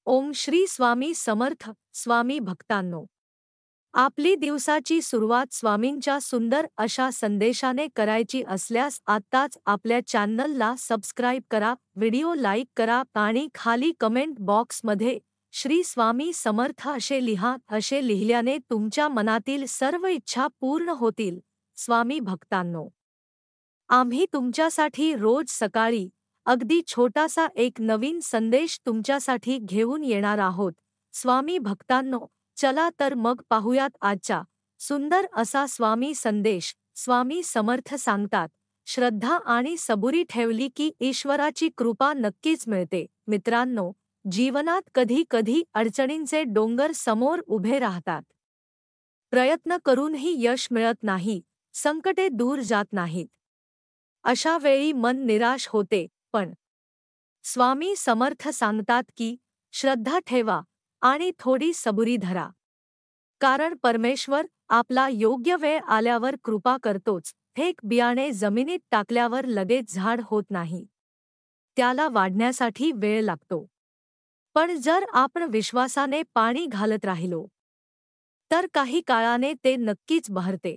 ओम श्री स्वामी समर्थ. स्वामी भक्तांनो, आपली दिवसाची सुरुवात स्वामींच्या सुंदर अशा संदेशाने करायची असल्यास आत्ताच आपल्या चॅनलला सबस्क्राईब करा, व्हिडिओ लाईक करा आणि खाली कमेंट बॉक्समध्ये श्री स्वामी समर्थ असे लिहा. असे लिहिल्याने तुमच्या मनातील सर्व इच्छा पूर्ण होतील. स्वामी भक्तांनो, आम्ही तुमच्यासाठी रोज सकाळी अगदी छोटासा एक नवीन संदेश तुमच्यासाठी घेऊन येणार आहोत. स्वामी भक्तांनो, चला तर मग पाहूयात आजचा सुंदर असा स्वामी संदेश. स्वामी समर्थ सांगतात, श्रद्धा आणि सबुरी ठेवली की ईश्वराची कृपा नक्कीच मिळते. मित्रांनो, जीवनात कधी कधी अडचणींचे डोंगर समोर उभे राहतात. प्रयत्न करूनही यश मिळत नाही, संकटे दूर जात नाहीत. अशा वेळी मन निराश होते, पण स्वामी समर्थ सांगतात की श्रद्धा ठेवा आणि थोडी सबुरी धरा. कारण परमेश्वर आपला योग्य वेळ आल्यावर कृपा करतोच. एक बियाणे जमिनीत टाकल्यावर लगेच झाड होत नाही, त्याला वाढण्यासाठी वेळ लागतो. पण जर आपण विश्वासाने पाणी घालत राहिलो तर काही काळाने ते नक्कीच बहरते.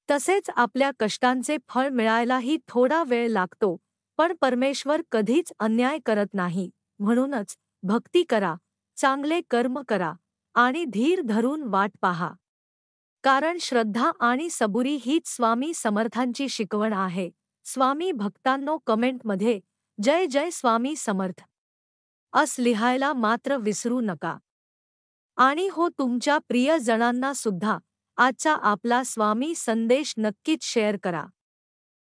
तसेच आपल्या कष्टांचे फळ मिळायलाही थोडा वेळ लागतो, पण परमेश्वर कधीच अन्याय करत नाही. म्हणूनच भक्ती करा, चांगले कर्म करा आणि धीर धरून वाट पहा. कारण श्रद्धा आणि सबुरी हीच स्वामी समर्थांची शिकवण आहे. स्वामी भक्तांनो, कमेंटमध्ये जय जय स्वामी समर्थ अस लिहायला मात्र विसरू नका. आणि हो, तुमच्या प्रियजनांना सुद्धा आजचा आपला स्वामी संदेश नक्कीच शेअर करा.